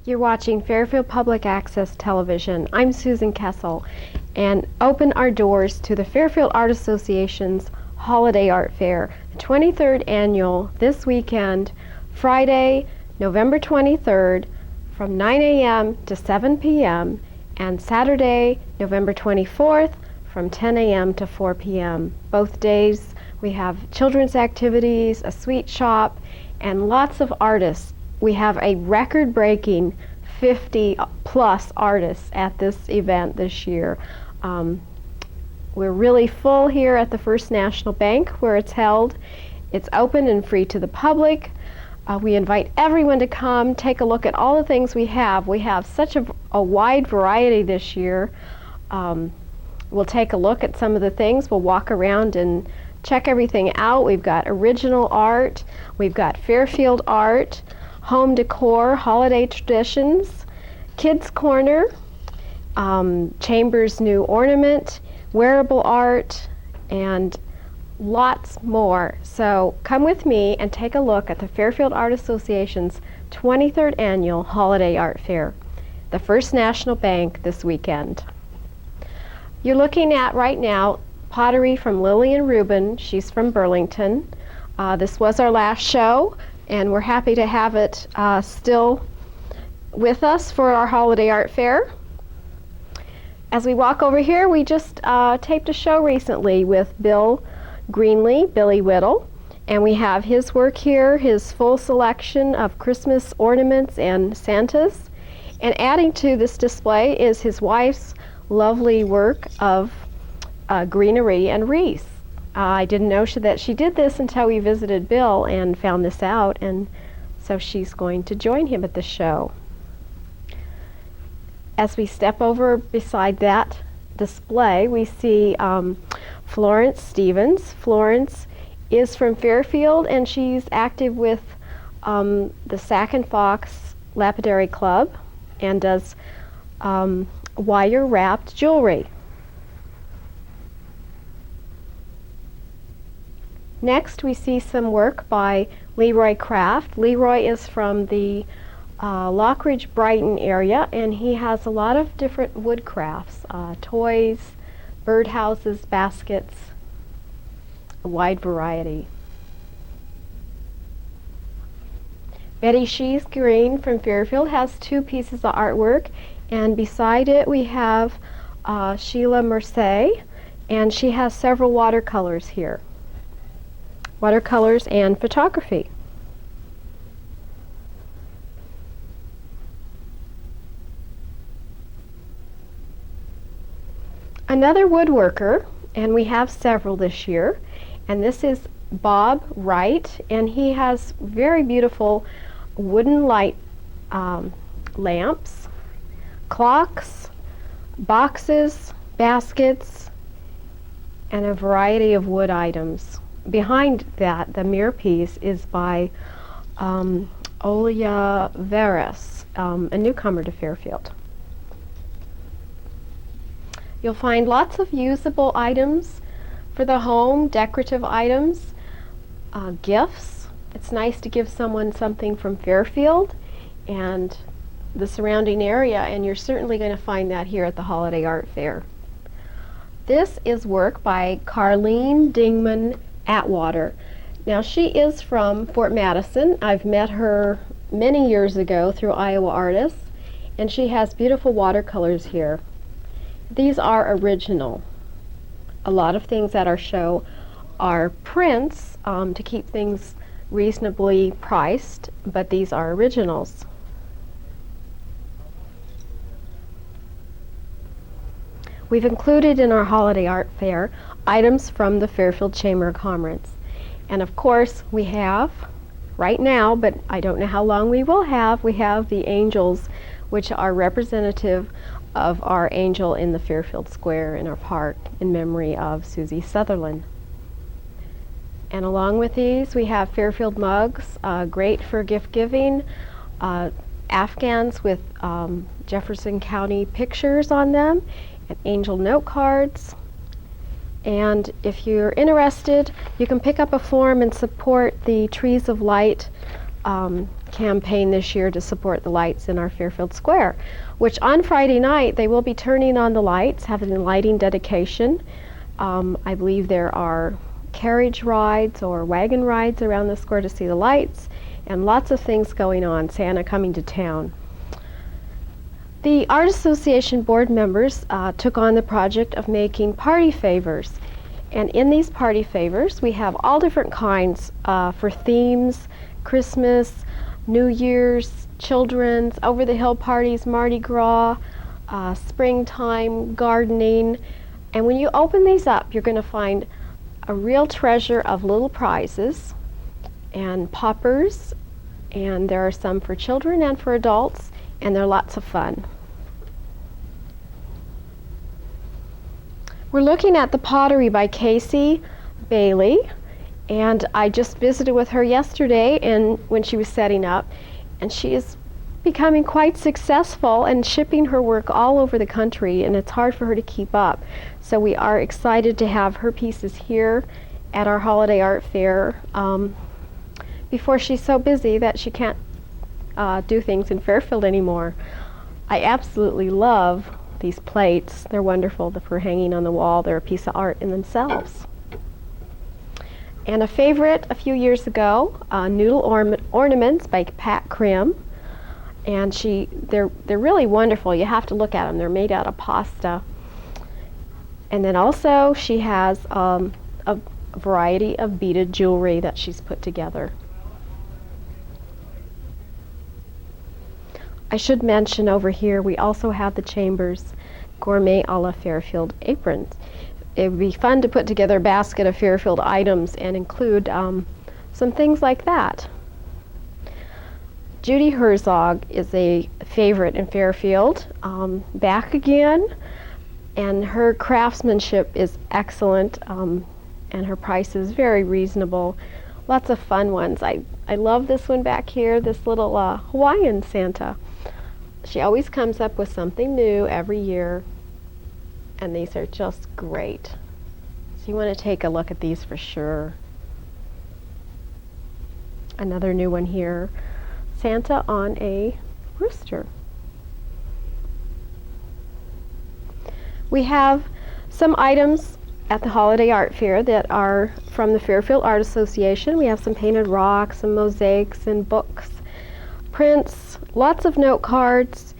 You're watching Fairfield Public Access Television. I'm Susan Kessel, and open our doors to the Fairfield Art Association's Holiday Art Fair, the 23rd annual, this weekend, Friday, November 23rd, from 9 a.m. to 7 p.m., and Saturday, November 24th, from 10 a.m. to 4 p.m. Both days we have children's activities, a sweet shop, and lots of artists. We have a record-breaking 50 plus artists at this event this year. We're really full here at the First National Bank where it's held. It's open and free to the public. We invite everyone to come take a look at all the things we have. We have such a wide variety this year. We'll take a look at some of the things. We'll walk around and check everything out. We've got original art. We've got Fairfield art, home decor, holiday traditions, kids corner, Chambers' new ornament, wearable art, and lots more. So come with me and take a look at the Fairfield Art Association's 23rd annual Holiday Art Fair, the First National Bank this weekend. You're looking at right now pottery from Lillian Rubin. She's from Burlington. This was our last show, and we're happy to have it still with us for our Holiday Art Fair. As we walk over here, we just taped a show recently with Bill Greenley, Billy Whittle, and we have his work here, his full selection of Christmas ornaments and Santas. And adding to this display is his wife's lovely work of greenery and wreaths. I didn't know that she did this until we visited Bill and found this out, and so she's going to join him at the show. As we step over beside that display, we see Florence Stevens. Florence is from Fairfield, and she's active with the Sack and Fox Lapidary Club and does wire-wrapped jewelry. Next, we see some work by Leroy Craft. Leroy is from the Lockridge, Brighton area, and he has a lot of different wood crafts, toys, birdhouses, baskets, a wide variety. Betty Scheetz-Green from Fairfield has two pieces of artwork, and beside it we have Sheila Merzay, and she has several watercolors here. Watercolors and photography. Another woodworker, and we have several this year, and this is Bob Wright, and he has very beautiful wooden light lamps, clocks, boxes, baskets, and a variety of wood items. Behind that, the mirror piece is by Olia Veras, a newcomer to Fairfield. You'll find lots of usable items for the home, decorative items, gifts. It's nice to give someone something from Fairfield and the surrounding area, and you're certainly going to find that here at the Holiday Art Fair. This is work by Carlene Dingman Atwater. Now, she is from Fort Madison. I've met her many years ago through Iowa Artists, and she has beautiful watercolors here. These are original. A lot of things at our show are prints to keep things reasonably priced, but these are originals. We've included in our Holiday Art Fair items from the Fairfield Chamber of Commerce. And of course, we have, right now, but I don't know how long we have the angels, which are representative of our angel in the Fairfield Square in our park in memory of Susie Sutherland. And along with these, we have Fairfield mugs, great for gift giving, Afghans with Jefferson County pictures on them, and angel note cards. And if you're interested, you can pick up a form and support the Trees of Light campaign this year to support the lights in our Fairfield Square, which on Friday night they will be turning on the lights, having a lighting dedication. I believe there are carriage rides or wagon rides around the square to see the lights, and lots of things going on. Santa coming to town. The Art Association board members took on the project of making party favors. And in these party favors, we have all different kinds for themes: Christmas, New Year's, children's, over-the-hill parties, Mardi Gras, springtime, gardening. And when you open these up, you're going to find a real treasure of little prizes and poppers. And there are some for children and for adults, and they're lots of fun. We're looking at the Pottery by Casey Bailey, and I just visited with her yesterday and when she was setting up, and she is becoming quite successful and shipping her work all over the country, and it's hard for her to keep up. So we are excited to have her pieces here at our holiday art fair before she's so busy that she can't do things in Fairfield anymore. I absolutely love these plates. They're wonderful for hanging on the wall. They're a piece of art in themselves. And a favorite a few years ago, Noodle Ornaments by Pat Krim. And they're really wonderful. You have to look at them. They're made out of pasta. And then also she has a variety of beaded jewelry that she's put together. I should mention over here we also have the Chambers Gourmet a la Fairfield aprons. It would be fun to put together a basket of Fairfield items and include some things like that. Judy Herzog is a favorite in Fairfield, back again, and her craftsmanship is excellent, and her price is very reasonable. Lots of fun ones. I love this one back here, this little Hawaiian Santa. She always comes up with something new every year, and these are just great. So you want to take a look at these for sure. Another new one here, Santa on a rooster. We have some items at the Holiday Art Fair that are from the Fairfield Art Association. We have some painted rocks, some mosaics and books, prints, lots of note cards,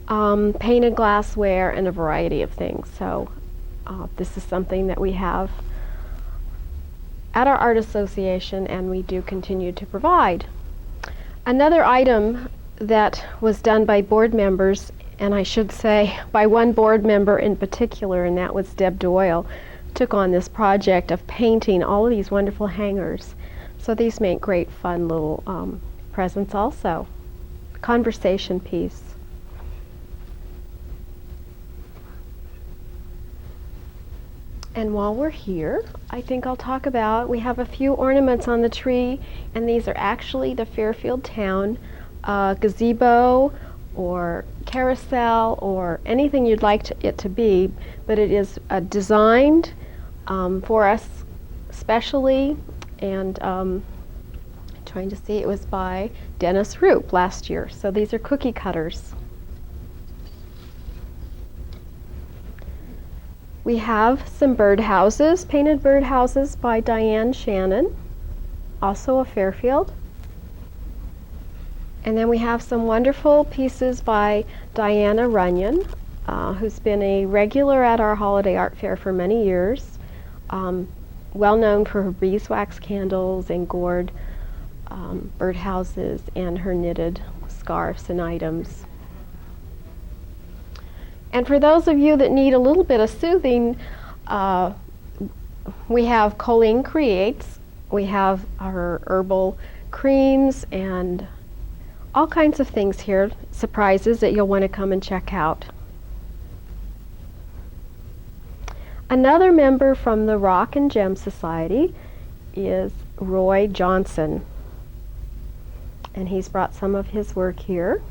painted glassware, and a variety of things. So this is something that we have at our Art Association, and we do continue to provide. Another item that was done by board members, and I should say by one board member in particular, and that was Deb Doyle, took on this project of painting all of these wonderful hangers. So these make great fun little presents also. Conversation piece. And while we're here, I think I'll talk about, we have a few ornaments on the tree, and these are actually the Fairfield Town gazebo or carousel or anything you'd like it to be, but it is designed for us specially, and trying to see, it was by Dennis Roop last year. So these are cookie cutters. We have some birdhouses, painted birdhouses by Diane Shannon, also a Fairfield. And then we have some wonderful pieces by Diana Runyon, who's been a regular at our Holiday Art Fair for many years, well known for her beeswax candles and gourd birdhouses and her knitted scarves and items. And for those of you that need a little bit of soothing, we have Colleen Creates. We have our herbal creams and all kinds of things here, surprises that you'll want to come and check out. Another member from the Rock and Gem Society is Roy Johnson, and he's brought some of his work here.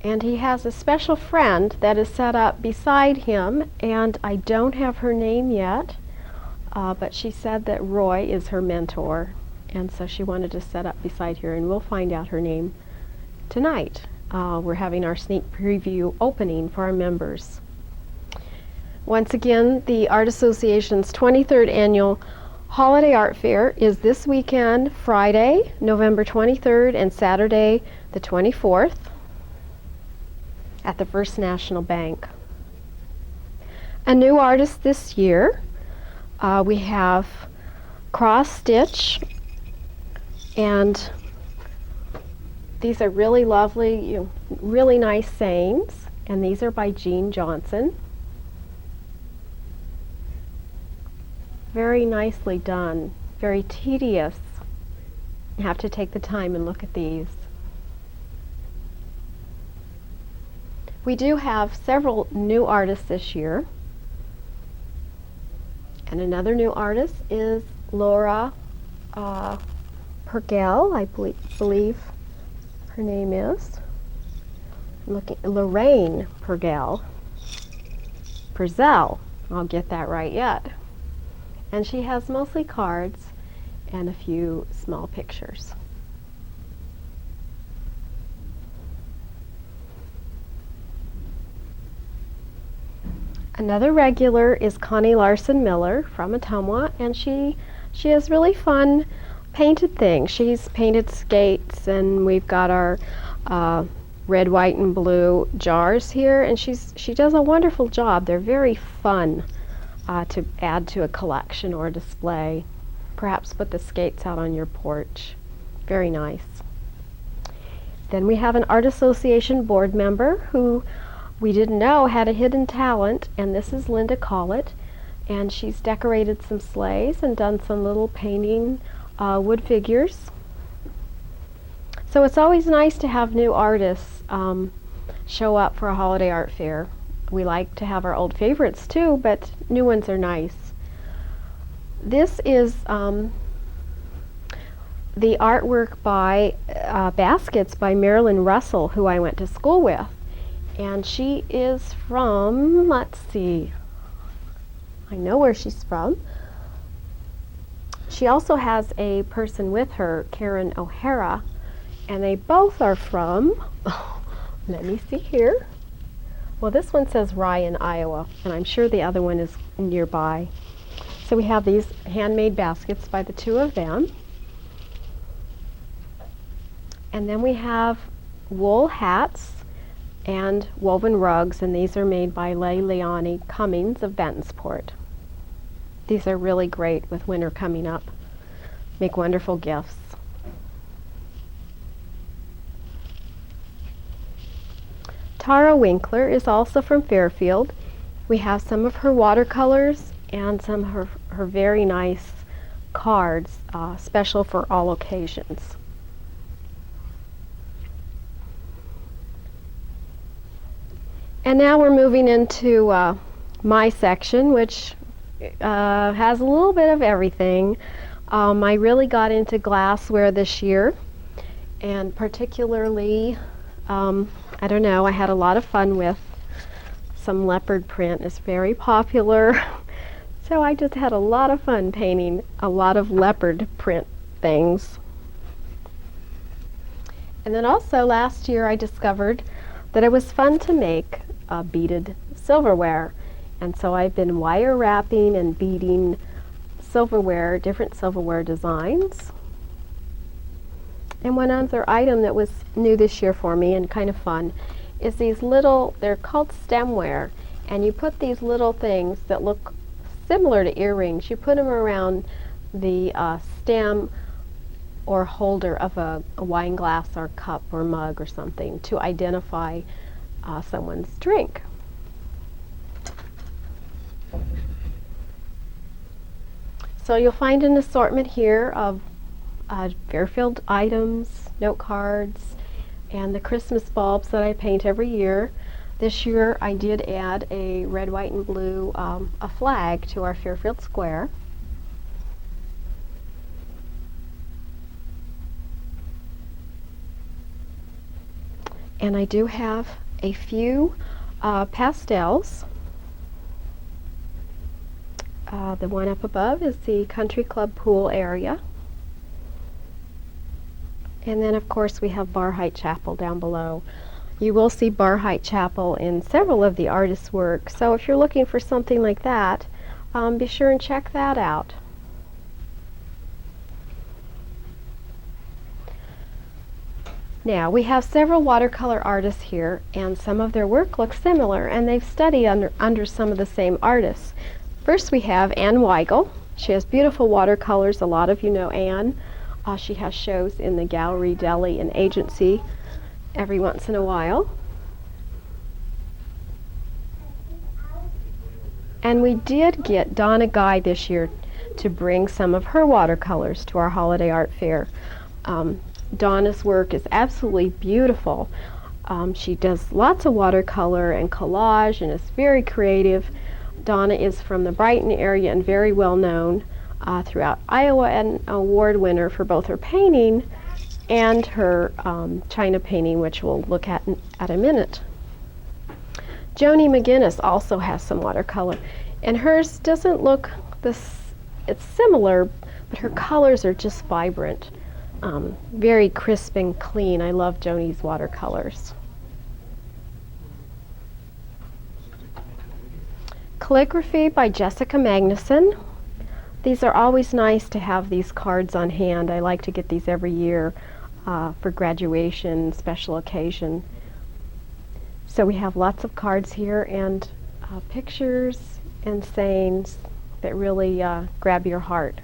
And he has a special friend that is set up beside him, and I don't have her name yet, but she said that Roy is her mentor, and so she wanted to set up beside her, and we'll find out her name tonight. We're having our sneak preview opening for our members. Once again, the Art Association's 23rd Annual Holiday Art Fair is this weekend, Friday, November 23rd, and Saturday, the 24th, at the First National Bank. A new artist this year, we have Cross Stitch, and these are really lovely, really nice sayings, and these are by Jean Johnson. Very nicely done, very tedious. You have to take the time and look at these. We do have several new artists this year. And another new artist is Laura Pergel, I believe her name is. Lorraine Pergel. Perzel, I'll get that right yet. And she has mostly cards and a few small pictures. Another regular is Connie Larson Miller from Ottumwa, and she has really fun painted things. She's painted skates, and we've got our red, white, and blue jars here, and she does a wonderful job. They're very fun to add to a collection or a display. Perhaps put the skates out on your porch. Very nice. Then we have an Art Association board member who we didn't know had a hidden talent, and this is Linda Collett, and she's decorated some sleighs and done some little painting wood figures. So it's always nice to have new artists show up for a holiday art fair. We like to have our old favorites too, but new ones are nice. This is the artwork by baskets by Marilyn Russell, who I went to school with. And she is from, let's see, I know where she's from. She also has a person with her, Karen O'Hara, and they both are from, let me see here. Well, this one says Ryan, Iowa, and I'm sure the other one is nearby. So we have these handmade baskets by the two of them. And then we have wool hats and woven rugs, and these are made by Leilani Cummings of Bentonsport. These are really great with winter coming up. Make wonderful gifts. Tara Winkler is also from Fairfield. We have some of her watercolors and some of her very nice cards, special for all occasions. And now we're moving into my section, which has a little bit of everything. I really got into glassware this year, and particularly, I don't know, I had a lot of fun with some leopard print. It's very popular, so I just had a lot of fun painting a lot of leopard print things. And then also last year I discovered that it was fun to make beaded silverware, and so I've been wire wrapping and beading silverware, different silverware designs. And one other item that was new this year for me and kind of fun is these little, they're called stemware, and you put these little things that look similar to earrings. You put them around the stem or holder of a wine glass or cup or mug or something to identify someone's drink. So you'll find an assortment here of Fairfield items, note cards, and the Christmas bulbs that I paint every year. This year I did add a red, white, and blue a flag to our Fairfield Square. And I do have a few pastels. The one up above is the country club pool area. And then of course we have Barhite Chapel down below. You will see Barhite Chapel in several of the artists' work, so if you're looking for something like that, be sure and check that out. Now, we have several watercolor artists here, and some of their work looks similar, and they've studied under some of the same artists. First we have Anne Weigle. She has beautiful watercolors. A lot of you know Anne. She has shows in the gallery, deli, and agency every once in a while. And we did get Donna Guy this year to bring some of her watercolors to our holiday art fair. Donna's work is absolutely beautiful. She does lots of watercolor and collage and is very creative. Donna is from the Brighton area and very well known throughout Iowa, and an award winner for both her painting and her China painting, which we'll look at in a minute. Joanie McGinnis also has some watercolor, and hers doesn't look it's similar, but her colors are just vibrant, very crisp and clean. I love Joanie's watercolors. Calligraphy by Jessica Magnuson. These are always nice to have these cards on hand. I like to get these every year for graduation, special occasion. So we have lots of cards here and pictures and sayings that really grab your heart.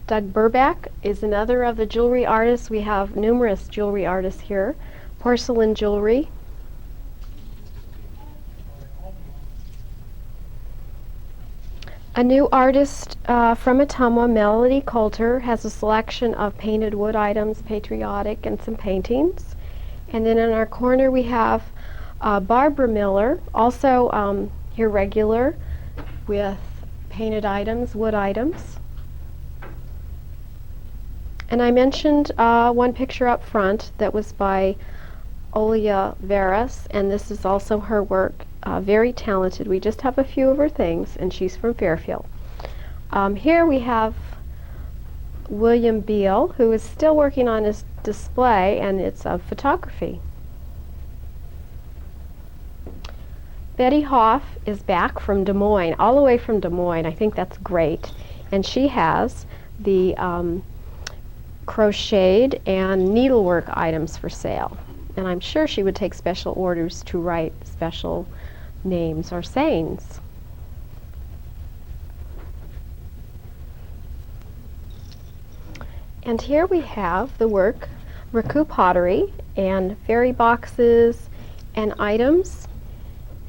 Doug Burback is another of the jewelry artists. We have numerous jewelry artists here. Porcelain jewelry. A new artist from Ottumwa, Melody Coulter, has a selection of painted wood items, patriotic, and some paintings. And then in our corner we have Barbara Miller, also here regular, with painted items, wood items. And I mentioned one picture up front that was by Olia Veras, and this is also her work. Very talented. We just have a few of her things, and she's from Fairfield. Here we have William Beale, who is still working on his display, and it's of photography. Betty Hoff is back from Des Moines, all the way from Des Moines. I think that's great. And she has the crocheted and needlework items for sale. And I'm sure she would take special orders to write special names or sayings. And here we have the work, Raku Pottery, and fairy boxes and items.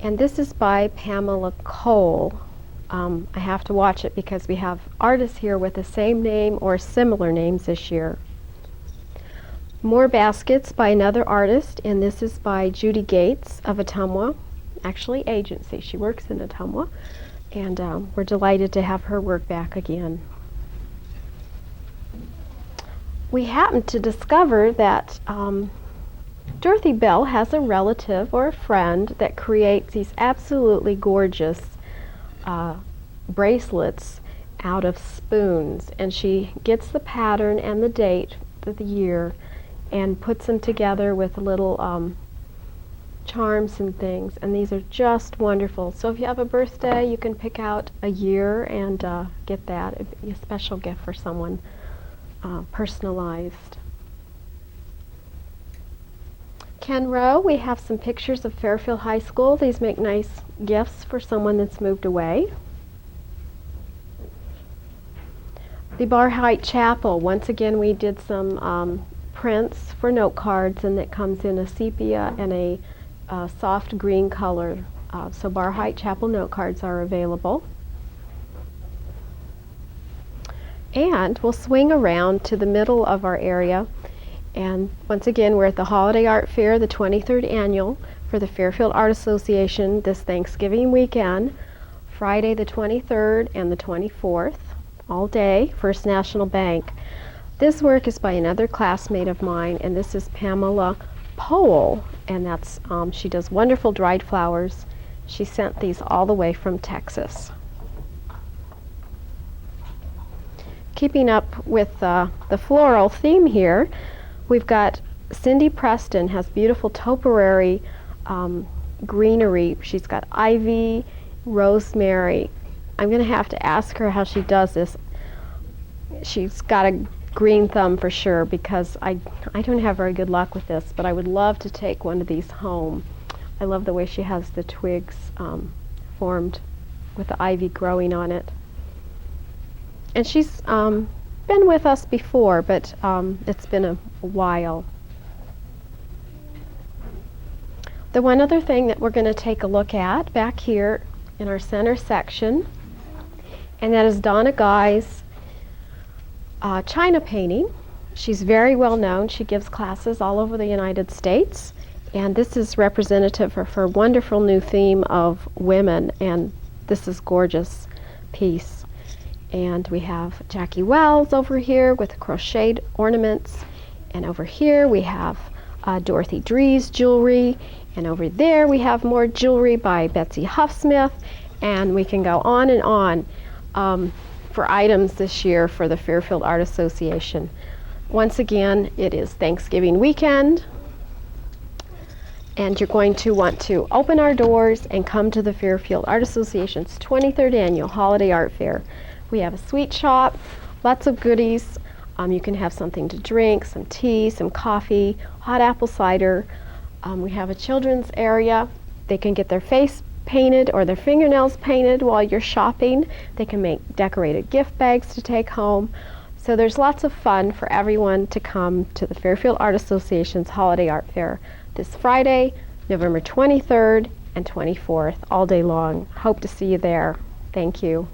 And this is by Pamela Cole. I have to watch it because we have artists here with the same name or similar names this year. More baskets by another artist, and this is by Judy Gates of Ottumwa, actually agency. She works in Ottumwa, and we're delighted to have her work back again. We happened to discover that Dorothy Bell has a relative or a friend that creates these absolutely gorgeous bracelets out of spoons, and she gets the pattern and the date for the year and puts them together with little charms and things, and these are just wonderful. So if you have a birthday, you can pick out a year and get that. It'd be a special gift for someone, personalized. Ken Rowe, we have some pictures of Fairfield High School. These make nice gifts for someone that's moved away. The Barhite Chapel, once again we did some prints for note cards, and it comes in a sepia and a soft green color. So Barhite Chapel note cards are available. And we'll swing around to the middle of our area, and once again we're at the Holiday Art Fair, the 23rd annual for the Fairfield Art Association this Thanksgiving weekend, Friday the 23rd and the 24th, all day, First National Bank. This work is by another classmate of mine, and this is Pamela Cole, and that's she does wonderful dried flowers. She sent these all the way from Texas. Keeping up with the floral theme here, we've got Cindy Preston has beautiful topiary greenery. She's got ivy, rosemary. I'm going to have to ask her how she does this. She's got a green thumb for sure, because I don't have very good luck with this, but I would love to take one of these home. I love the way she has the twigs formed with the ivy growing on it. And she's been with us before, but it's been a while. The one other thing that we're going to take a look at back here in our center section, and that is Donna Guy's China painting. She's very well known. She gives classes all over the United States, and this is representative of her wonderful new theme of women, and this is gorgeous piece. And we have Jackie Wells over here with crocheted ornaments, and over here we have Dorothy Drees jewelry, and over there we have more jewelry by Betsy Huffsmith, and we can go on and on for items this year for the Fairfield Art Association. Once again, it is Thanksgiving weekend, and you're going to want to open our doors and come to the Fairfield Art Association's 23rd Annual Holiday Art Fair. We have a sweet shop, lots of goodies. You can have something to drink, some tea, some coffee, hot apple cider. We have a children's area. They can get their face painted or their fingernails painted while you're shopping. They can make decorated gift bags to take home. So there's lots of fun for everyone to come to the Fairfield Art Association's Holiday Art Fair this Friday, November 23rd and 24th, all day long. Hope to see you there. Thank you.